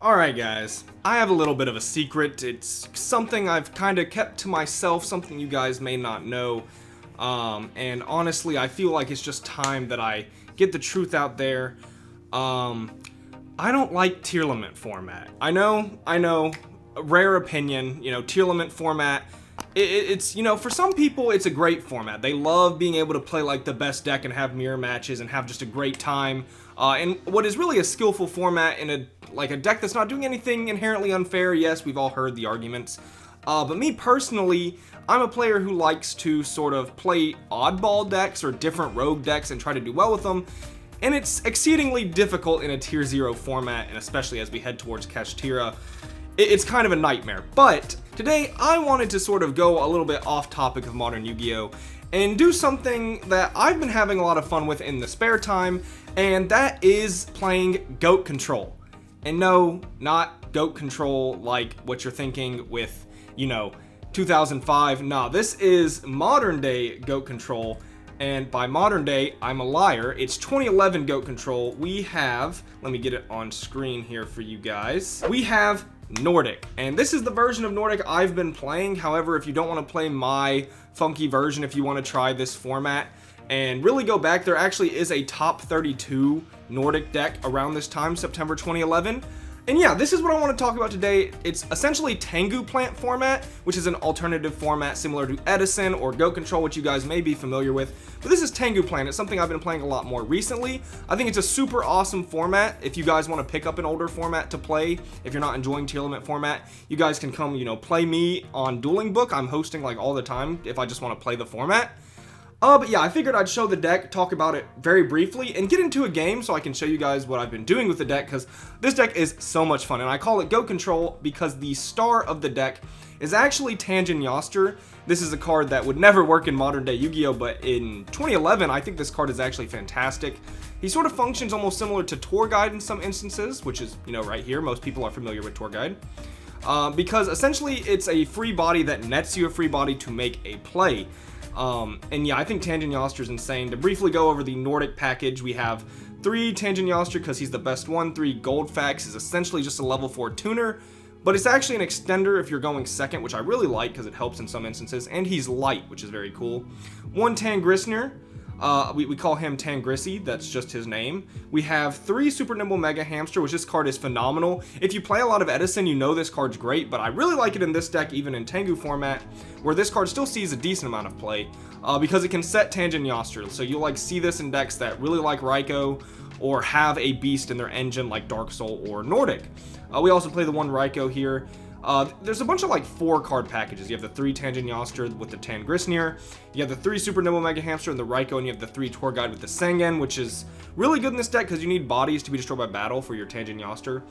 Alright guys, I have a little bit of a secret. It's something I've kind of kept to myself, something you guys may not know. And honestly, I feel like it's just time that I get the truth out there. I don't like tier limit format. I know, a rare opinion, tier limit format. It's, for some people, it's a great format. They love being able to play like the best deck and have mirror matches and have just a great time. And what is really a skillful format in a deck that's not doing anything inherently unfair. Yes, we've all heard the arguments. But me personally, I'm a player who likes to sort of play oddball decks or different rogue decks and try to do well with them. And it's exceedingly difficult in a tier 0 format, and especially as we head towards Kashtira. It's kind of a nightmare. But today, I wanted to sort of go a little bit off topic of modern Yu-Gi-Oh! And do something that I've been having a lot of fun with in the spare time, and that is playing GOAT Control. And no, not GOAT Control like what you're thinking with, 2005. Nah, this is modern day GOAT Control. And by modern day, I'm a liar. It's 2011 GOAT Control. We have, let me get it on screen here for you guys. We have Nordic, and this is the version of Nordic I've been playing. However, if you don't want to play my funky version, if you want to try this format and really go back, there actually is a top 32 Nordic deck around this time, September 2011. And yeah, this is what I want to talk about today. It's essentially Tengu Plant format, which is an alternative format similar to Edison or GOAT Control, which you guys may be familiar with. But this is Tengu Plant. It's something I've been playing a lot more recently. I think it's a super awesome format. If you guys want to pick up an older format to play, if you're not enjoying tier limit format, you guys can come, play me on Dueling Book. I'm hosting like all the time if I just want to play the format. But yeah, I figured I'd show the deck, talk about it very briefly, and get into a game so I can show you guys what I've been doing with the deck, because this deck is so much fun. And I call it GOAT Control because the star of the deck is actually Tanjin Yoster. This is a card that would never work in modern day Yu-Gi-Oh! But in 2011, I think this card is actually fantastic. He sort of functions almost similar to Tour Guide in some instances, which is, right here. Most people are familiar with Tour Guide. Because essentially it's a free body that nets you a free body to make a play. And yeah, I think Tanjin Yoster is insane. To briefly go over the Nordic package, we have 3 Tanjin Yoster because he's the best one, 3 Gold Fax is essentially just a level 4 tuner, but it's actually an extender if you're going second, which I really like because it helps in some instances, and he's light, which is very cool. 1 Tangrisner, we call him Tangrissy, that's just his name. We have 3 Super Nimble Mega Hamster, which this card is phenomenal. If you play a lot of Edison, you know this card's great, but I really like it in this deck, even in Tengu format, where this card still sees a decent amount of play, because it can set Tanjin Yoster. So you'll see this in decks that really like Raikou, or have a beast in their engine like Dark Soul or Nordic. We also play the 1 Raikou here. There's a bunch of 4 card packages. You have the 3 Tanjin Yoster with the Tangrisnir, you have the 3 Super Nimble Mega Hamster and the Raikou, and you have the 3 Tour Guide with the Sengen, which is really good in this deck because you need bodies to be destroyed by battle for your Tanjin Yoster.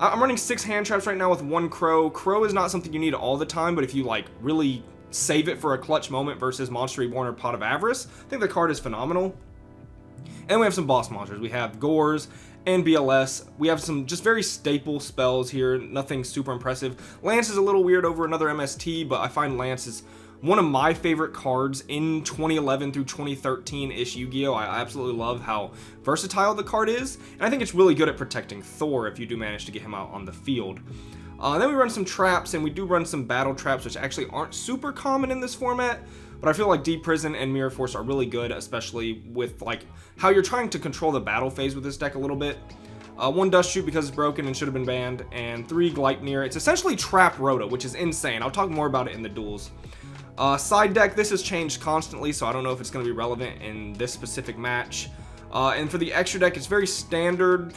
I'm running 6 hand traps right now with 1 Crow. Crow is not something you need all the time, but if you really save it for a clutch moment versus Monster Reborn or Pot of Avarice, I think the card is phenomenal. And we have some boss monsters. We have Gores and BLS. We have some just very staple spells here, nothing super impressive. Lance is a little weird over another MST, but I find Lance is one of my favorite cards in 2011 through 2013-ish Yu-Gi-Oh! I absolutely love how versatile the card is, and I think it's really good at protecting Thor if you do manage to get him out on the field. Then we run some traps, and we do run some battle traps, which actually aren't super common in this format, but I feel like Deep Prison and Mirror Force are really good, especially with how you're trying to control the battle phase with this deck a little bit. 1 Dust Shoot because it's broken and should have been banned, and 3 Gleipnir. It's essentially Trap Rhoda, which is insane. I'll talk more about it in the duels. Side deck, this has changed constantly, so I don't know if it's going to be relevant in this specific match. And for the extra deck, it's very standard,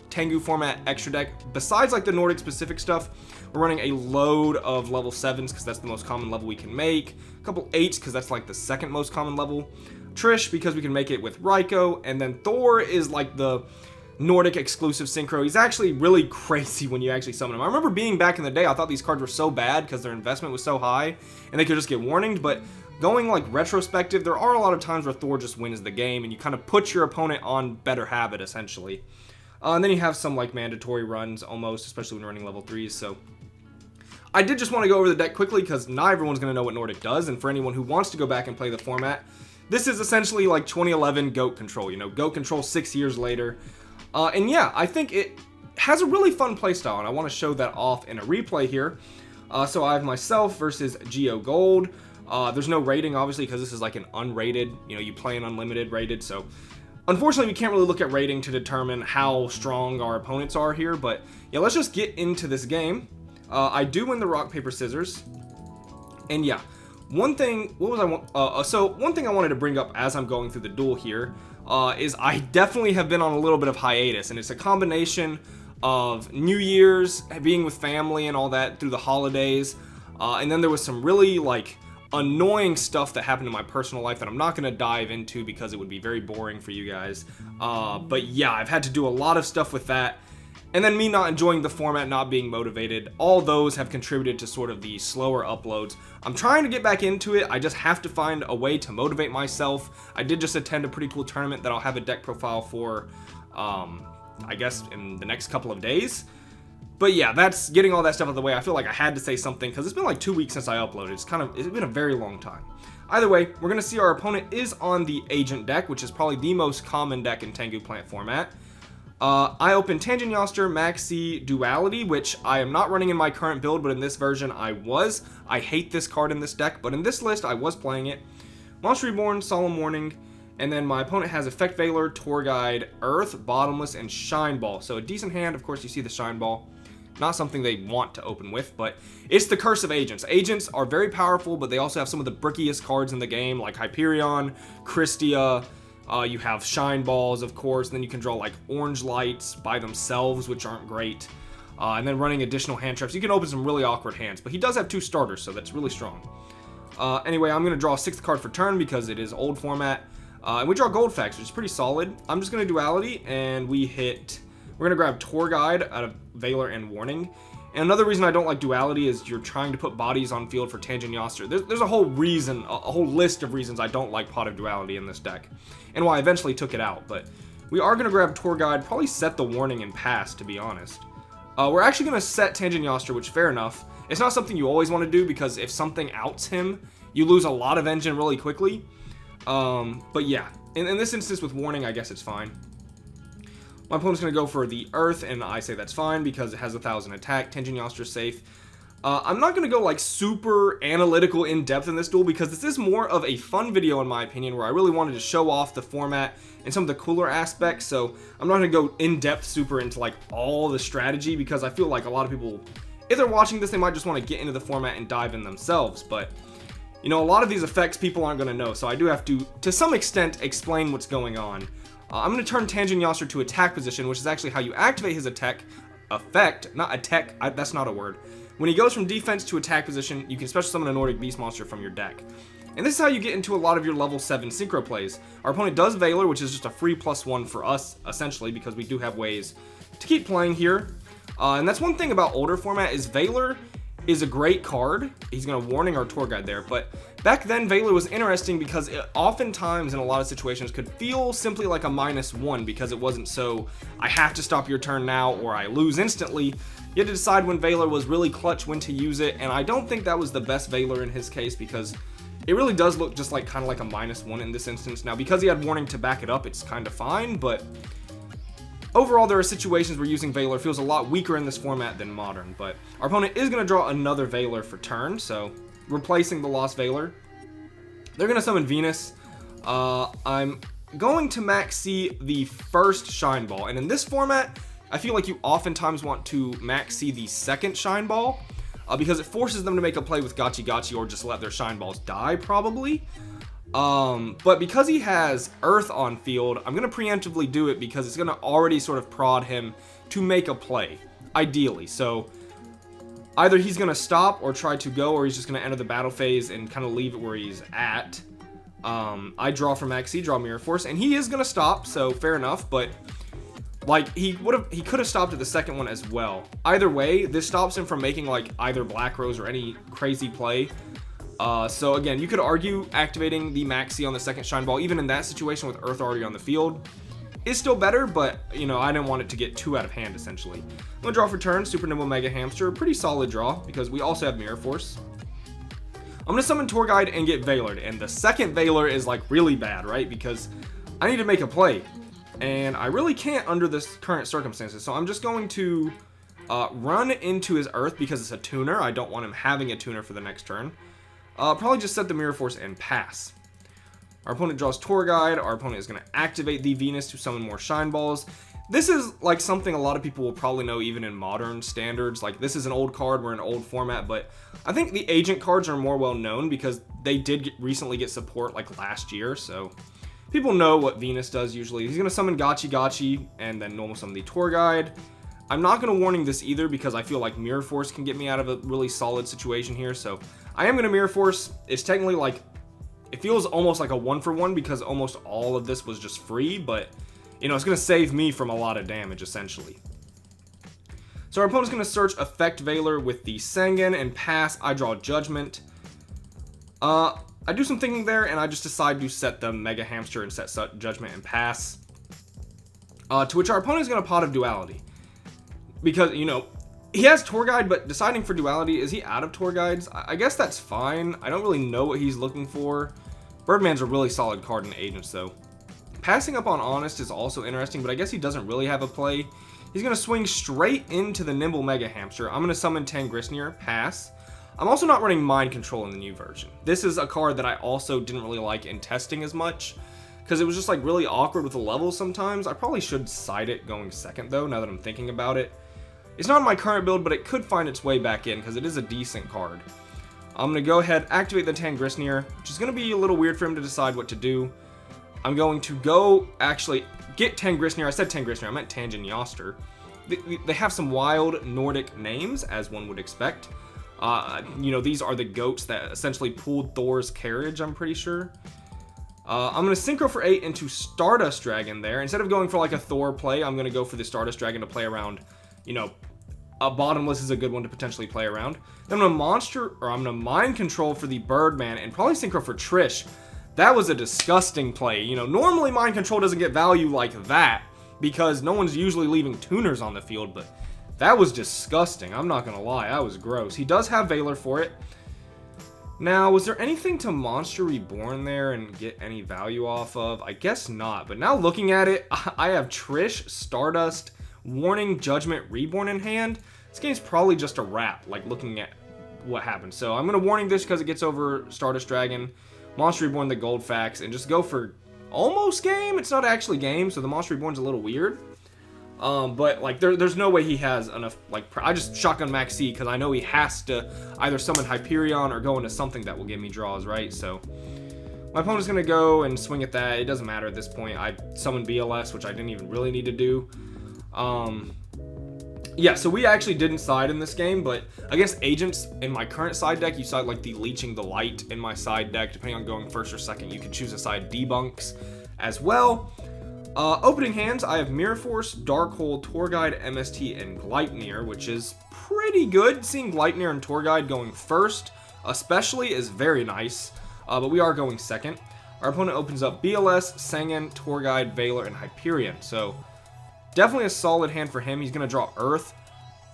Tengu format extra deck. Besides the Nordic specific stuff, we're running a load of level 7s because that's the most common level we can make. A couple 8s because that's the second most common level. Trish because we can make it with Raikou. And then Thor is the Nordic exclusive synchro. He's actually really crazy when you actually summon him. I remember being back in the day, I thought these cards were so bad because their investment was so high and they could just get warninged, but going retrospective, there are a lot of times where Thor just wins the game and you kind of put your opponent on better habit essentially. And then you have some mandatory runs almost, especially when running level 3s, so I did just want to go over the deck quickly because not everyone's going to know what Nordic does, and for anyone who wants to go back and play the format, this is essentially 2011 GOAT Control, GOAT Control 6 years later. And yeah, I think has a really fun playstyle, and I want to show that off in a replay here. So I have myself versus Geo Gold. There's no rating, obviously, because this is like an unrated, you play an unlimited rated, so unfortunately we can't really look at rating to determine how strong our opponents are here, but yeah, let's just get into this game. I do win the rock, paper, scissors, and yeah, one thing, one thing I wanted to bring up as I'm going through the duel here, is I definitely have been on a little bit of hiatus, and it's a combination of New Year's, being with family and all that through the holidays, and then there was some really, like, annoying stuff that happened in my personal life that I'm not going to dive into because it would be very boring for you guys, but yeah, I've had to do a lot of stuff with that, and then me not enjoying the format, not being motivated. All those have contributed to sort of the slower uploads. I'm trying to get back into it. I just have to find a way to motivate myself. I did just attend a pretty cool tournament that I'll have a deck profile for, I guess in the next couple of days. But yeah, that's getting all that stuff out of the way. I feel like I had to say something because it's been like 2 weeks since I uploaded. It's been a very long time. Either way, we're going to see our opponent is on the Agent deck, which is probably the most common deck in Tengu Plant format. I open Tangent Yoster, Maxi, Duality, which I am not running in my current build, but in this version I was. I hate this card in this deck, but in this list I was playing it. Monster Reborn, Solemn Warning, and then my opponent has Effect Veiler, Tour Guide, Earth, Bottomless, and Shine Ball. So a decent hand. Of course, you see the Shine Ball. Not something they want to open with, but it's the curse of agents. Agents are very powerful, but they also have some of the brickiest cards in the game, like Hyperion, Christia. You have Shine Balls, of course, and then you can draw like Orange Lights by themselves, which aren't great. And then running additional hand traps. You can open some really awkward hands, but he does have 2 starters, so that's really strong. Anyway, I'm going to draw a 6th card for turn because it is old format. And we draw Gold Facts, which is pretty solid. I'm just going to Duality, and we're going to grab Tour Guide out of Veiler and Warning. And another reason I don't like Duality is you're trying to put bodies on field for Tangent Yoster. There's a whole reason, a whole list of reasons I don't like Pot of Duality in this deck, and why I eventually took it out. But we are going to grab Tour Guide, probably set the Warning and pass, to be honest. We're actually going to set Tangent Yoster, which, fair enough. It's not something you always want to do, because if something outs him, you lose a lot of engine really quickly. But yeah, in this instance with Warning, I guess it's fine. My opponent's going to go for the Earth, and I say that's fine because it has 1,000 attack. Tangent Yoster's safe. I'm not going to go like super analytical in depth in this duel because this is more of a fun video in my opinion, where I really wanted to show off the format and some of the cooler aspects. So I'm not going to go in depth super into like all the strategy, because I feel like a lot of people, if they're watching this, they might just want to get into the format and dive in themselves. But a lot of these effects people aren't going to know, so I do have to some extent, explain what's going on. I'm going to turn Tangent Yoster to attack position, which is actually how you activate his attack effect. Not attack, that's not a word. When he goes from defense to attack position, you can special summon a Nordic Beast monster from your deck. And this is how you get into a lot of your level 7 synchro plays. Our opponent does Veiler, which is just a free +1 for us, essentially, because we do have ways to keep playing here. And that's one thing about older format, is Veiler is a great card. He's going to Warning our Tour Guide there, but back then Veiler was interesting because it oftentimes in a lot of situations could feel simply like a -1, because it wasn't so, I have to stop your turn now or I lose instantly. You had to decide when Veiler was really clutch, when to use it, and I don't think that was the best Veiler in his case, because it really does look just like kind of like a -1 in this instance. Now, because he had Warning to back it up, it's kind of fine, but overall, there are situations where using Veiler feels a lot weaker in this format than Modern. But our opponent is going to draw another Veiler for turn, so replacing the lost Veiler. They're going to summon Venus. I'm going to Maxi the first Shine Ball, and in this format, I feel like you oftentimes want to Maxi the second Shine Ball, because it forces them to make a play with Gachi Gachi or just let their Shine Balls die, probably. But because he has Earth on field, I'm going to preemptively do it because it's going to already sort of prod him to make a play, ideally. So either he's going to stop or try to go, or he's just going to enter the battle phase and kind of leave it where he's at. I draw from Maxi, draw Mirror Force, and he is going to stop, so fair enough, but like he could have stopped at the second one as well. Either way, this stops him from making like either Black Rose or any crazy play. So again, you could argue activating the Maxi on the second Shine Ball, even in that situation with Earth already on the field, is still better, but I didn't want it to get too out of hand, essentially. I'm going to draw for turn, Super Nimble Mega Hamster, pretty solid draw, because we also have Mirror Force. I'm going to summon Tour Guide and get Veilered, and the second Veiler is like really bad, right, because I need to make a play. And I really can't under this current circumstances. So I'm just going to run into his Earth because it's a tuner. I don't want him having a tuner for the next turn. Probably just set the Mirror Force and pass. Our opponent draws Tour Guide. Our opponent is going to activate the Venus to summon more Shine Balls. This is like something a lot of people will probably know even in modern standards. Like, this is an old card, we're in an old format, but I think the Agent cards are more well known because they did recently get support like last year, so people know what Venus does usually. He's going to summon Gachi Gachi and then normal summon the Tour Guide. I'm not going to warning this either because I feel like Mirror Force can get me out of a really solid situation here, so I am going to Mirror Force. It's technically like, it feels almost like a 1-for-1 because almost all of this was just free, but you know, it's going to save me from a lot of damage, essentially. So our opponent's going to search Effect Veiler with the Sengen and pass. I draw Judgment. I do some thinking there, and I just decide to set the Mega Hamster and set Judgment and pass. To which our opponent's going to Pot of Duality. Because, you know, he has Tour Guide, but deciding for Duality, is he out of Tour Guides? I guess that's fine. I don't really know what he's looking for. Birdman's a really solid card in Agents, though. Passing up on Honest is also interesting, but I guess he doesn't really have a play. He's going to swing straight into the Nimble Mega Hamster. I'm going to summon Tangrisnir, pass. I'm also not running Mind Control in the new version. This is a card that I also didn't really like in testing as much, because it was just like really awkward with the levels sometimes. I probably should side it going second though, now that I'm thinking about it. It's not in my current build, but it could find its way back in, because it is a decent card. I'm going to go ahead, activate the Tangrisnir, which is going to be a little weird for him to decide what to do. I'm going to go, actually, get Tangrisnir. I said Tangrisnir, I meant Tanjin Yoster. They have some wild Nordic names, as one would expect. You know, these are the goats that essentially pulled Thor's carriage, I'm pretty sure. I'm going to Synchro for 8 into Stardust Dragon there. Instead of going for like a Thor play, I'm going to go for the Stardust Dragon to play around, you know, a Bottomless is a good one to potentially play around. Then I'm going to Mind Control for the Birdman and probably Synchro for Trish. That was a disgusting play. You know, normally Mind Control doesn't get value like that because no one's usually leaving tuners on the field, but that was disgusting. I'm not going to lie. That was gross. He does have Veiler for it. Now, was there anything to Monster Reborn there and get any value off of? I guess not, but now looking at it, I have Trish, Stardust, Warning, Judgment, Reborn in hand. This game's probably just a wrap, like looking at what happened. So I'm going to Warning this because it gets over Stardust Dragon, Monster Reborn the Gold Fax, and just go for almost game. It's not actually game, so the Monster Reborn's a little weird. But like there's no way he has enough. Like, I just shotgun Max C because I know he has to either summon Hyperion or go into something that will give me draws, right? So my opponent's gonna go and swing at that. It doesn't matter at this point. I summoned BLS, which I didn't even really need to do. Yeah, so we actually didn't side in this game, but against Agents in my current side deck, you side like the Leeching the Light in my side deck. Depending on going first or second, you can choose a side Debunks as well. Opening hands, I have Mirror Force, Darkhold, Tour Guide, MST, and Gleipnir, which is pretty good. Seeing Gleipnir and Tour Guide going first, especially, is very nice, but we are going second. Our opponent opens up BLS, Sengen, Tour Guide, Veiler, and Hyperion, so definitely a solid hand for him. He's going to draw Earth.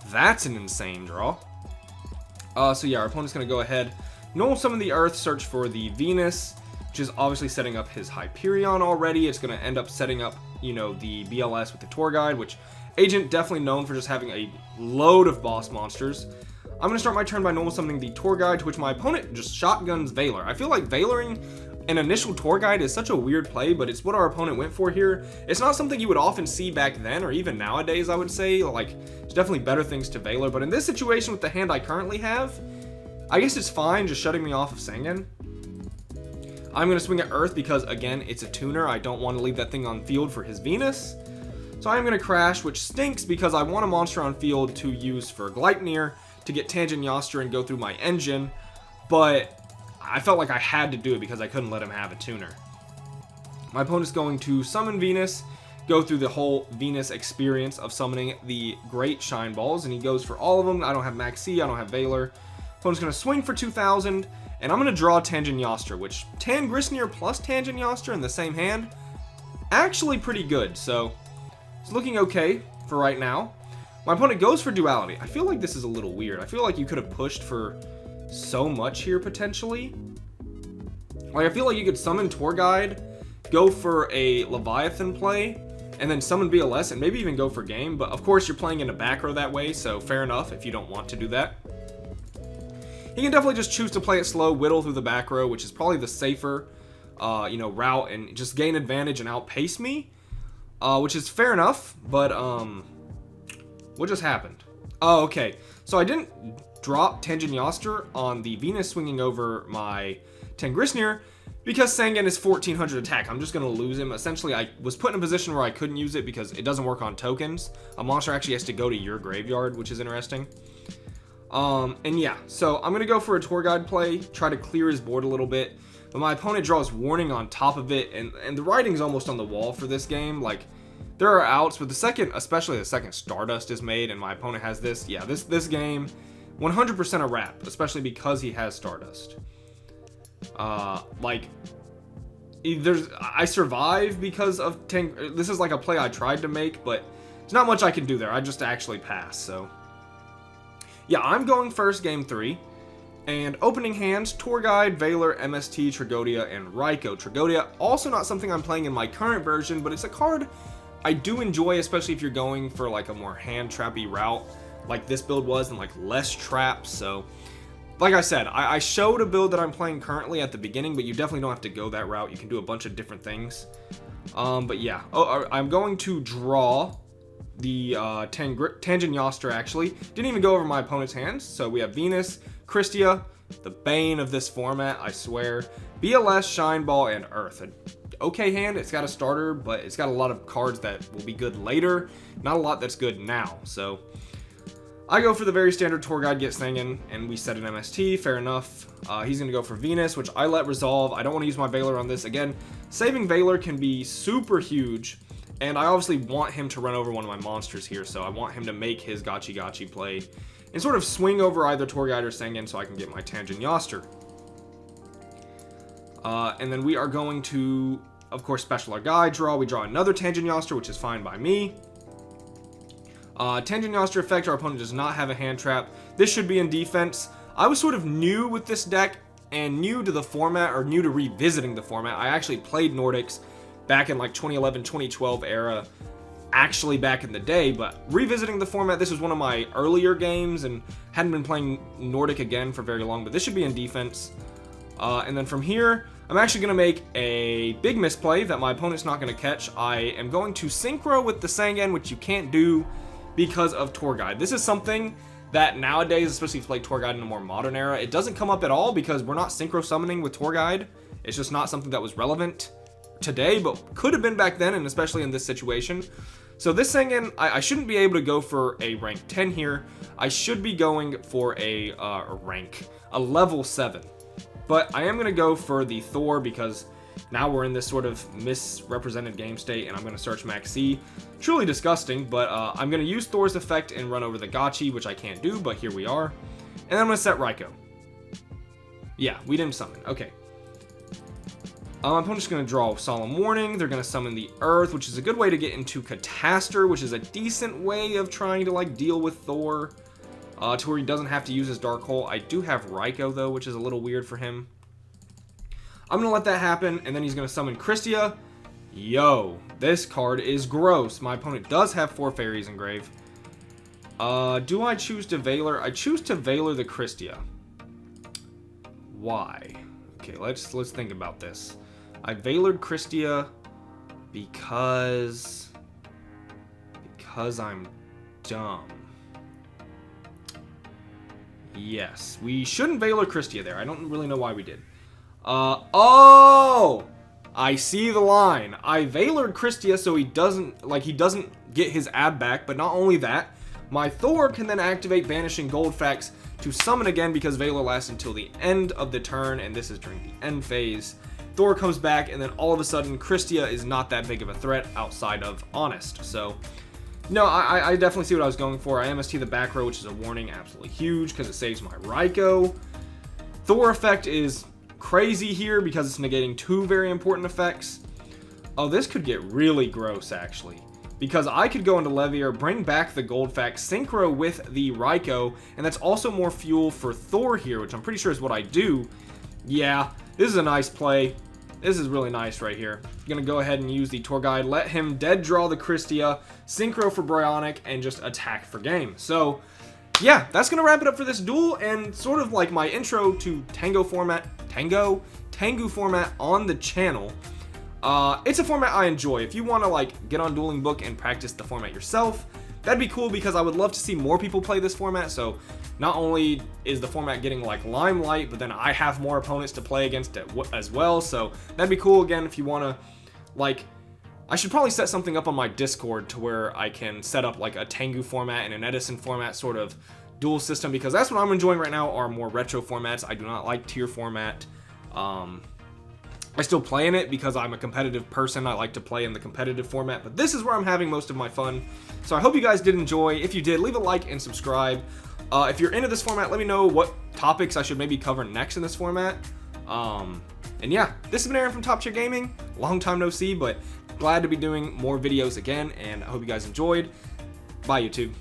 That's an insane draw. So yeah, our opponent's going to go ahead, normal summon the Earth, search for the Venus, which is obviously setting up his Hyperion already. It's going to end up setting up, you know, the BLS with the Tour Guide, which Agent definitely known for just having a load of boss monsters. I'm going to start my turn by normal summoning the Tour Guide, to which my opponent just shotguns Veiler. I feel like Veilering an initial Tour Guide is such a weird play, but it's what our opponent went for here. It's not something you would often see back then, or even nowadays, I would say. Like, there's definitely better things to Veiler, but in this situation with the hand I currently have, I guess it's fine just shutting me off of Sengen. I'm going to swing at Earth because, again, it's a tuner. I don't want to leave that thing on field for his Venus. So I'm going to Crash, which stinks because I want a monster on field to use for Gleipnir to get Tanjin Yoster and go through my engine, but I felt like I had to do it because I couldn't let him have a tuner. My opponent's going to summon Venus, go through the whole Venus experience of summoning the Great Shine Balls, and he goes for all of them. I don't have Max C, I don't have Veiler. Opponent's going to swing for 2,000, and I'm going to draw Tanjin Yoster, which Tangrisnir plus Tanjin Yoster in the same hand, actually pretty good, so it's looking okay for right now. My opponent goes for Duality. I feel like this is a little weird. I feel like you could have pushed for so much here potentially. Like, I feel like you could summon Tour Guide, go for a Leviathan play, and then summon BLS and maybe even go for game. But of course, you're playing in a back row that way, so fair enough if you don't want to do that. He can definitely just choose to play it slow, whittle through the back row, which is probably the safer, route, and just gain advantage and outpace me, which is fair enough. But what just happened? Oh, okay. So I didn't drop Tangent Yoster on the Venus swinging over my Tangrisnir because Sangan is 1400 attack. I'm just going to lose him. Essentially, I was put in a position where I couldn't use it because it doesn't work on tokens. A monster actually has to go to your graveyard, which is interesting. And yeah, so I'm going to go for a Tour Guide play, try to clear his board a little bit. But my opponent draws Warning on top of it, and the writing's almost on the wall for this game. Like, there are outs, but especially the second Stardust is made and my opponent has this. Yeah, this game, 100% a wrap, especially because he has Stardust. I survive because of this is like a play I tried to make, but there's not much I can do there. I just actually pass, so. Yeah, I'm going first, game 3. And opening hands, Tour Guide, Valor, MST, Tragodia, and Raikou. Tragodia, also not something I'm playing in my current version, but it's a card I do enjoy, especially if you're going for like a more hand trappy route, like this build was, and like less traps. So, like I said, I showed a build that I'm playing currently at the beginning, but you definitely don't have to go that route. You can do a bunch of different things. But yeah, I'm going to draw the Tangent Yoster, actually. Didn't even go over my opponent's hands. So we have Venus, Christia, the bane of this format, I swear, BLS, Shine Ball, and Earth. An okay hand. It's got a starter, but it's got a lot of cards that will be good later. Not a lot that's good now. So I go for the very standard Tour Guide, get Sangan, and we set an MST. Fair enough. He's going to go for Venus, which I let resolve. I don't want to use my Valor on this. Again, saving Valor can be super huge. And I obviously want him to run over one of my monsters here, so I want him to make his Gachi play and sort of swing over either Tour Guide or Sangan so I can get my Tangent Yoster. And then we are going to, of course, special our guy, draw. We draw another Tangent Yoster, which is fine by me. Tangent Yoster effect, our opponent does not have a hand trap. This should be in defense. I was sort of new with this deck and new to the format, or new to revisiting the format. I actually played Nordics back in like 2011, 2012 era, actually back in the day, but revisiting the format, this was one of my earlier games and hadn't been playing Nordic again for very long, but this should be in defense. And then from here, I'm actually going to make a big misplay that my opponent's not going to catch. I am going to synchro with the Sangan, which you can't do because of Tour Guide. This is something that nowadays, especially if you play Tour Guide in a more modern era, it doesn't come up at all because we're not synchro summoning with Tour Guide. It's just not something that was relevant today, but could have been back then, and especially in this situation. So this Sangan, I shouldn't be able to go for a rank 10 here. I should be going for a level 7. But I am going to go for the Thor because now we're in this sort of misrepresented game state, and I'm going to search Max C. Truly disgusting, but I'm going to use Thor's effect and run over the Gachi, which I can't do, but here we are. And then I'm going to set Raikou. Yeah, we didn't summon. Okay. My opponent's going to draw Solemn Warning. They're going to summon the Earth, which is a good way to get into Catastor, which is a decent way of trying to like deal with Thor to where he doesn't have to use his Dark Hole. I do have Raikou, though, which is a little weird for him. I'm going to let that happen, and then he's going to summon Christia. Yo, this card is gross. My opponent does have 4 fairies in grave. Do I choose to Valor? I choose to Valor the Christia. Why? Okay, let's think about this. I Valored Christia because I'm dumb. Yes, we shouldn't Valor Christia there. I don't really know why we did. Oh! I see the line. I Valored Christia so he doesn't get his ab back, but not only that, my Thor can then activate Vanishing Goldfax to summon again because Valor lasts until the end of the turn, and this is during the end phase. Thor comes back, and then all of a sudden, Christia is not that big of a threat outside of Honest. So, no, I definitely see what I was going for. I MST the back row, which is a warning, absolutely huge, because it saves my Raikou. Thor effect is crazy here because it's negating 2 very important effects. Oh, this could get really gross, actually. Because I could go into Levier, bring back the Goldfax, synchro with the Raikou, and that's also more fuel for Thor here, which I'm pretty sure is what I do. Yeah, this is a nice play. This is really nice right here. I'm going to go ahead and use the tour guide, let him dead draw the Christia, synchro for Bryonic, and just attack for game. So, yeah, that's going to wrap it up for this duel, and sort of like my intro to Tengu format on the channel. It's a format I enjoy. If you want to like get on Dueling Book and practice the format yourself, that'd be cool because I would love to see more people play this format. So not only is the format getting like limelight, but then I have more opponents to play against as well. So that'd be cool. Again, if you want to, like, I should probably set something up on my Discord to where I can set up like a Tengu format and an Edison format sort of duel system, because that's what I'm enjoying right now are more retro formats. I do not like tier format. I still play in it because I'm a competitive person. I like to play in the competitive format, but this is where I'm having most of my fun. So I hope you guys did enjoy. If you did, leave a like and subscribe. If you're into this format, let me know what topics I should maybe cover next in this format. And yeah, this has been Aaron from Top Tier Gaming. Long time no see, but glad to be doing more videos again, and I hope you guys enjoyed. Bye, YouTube.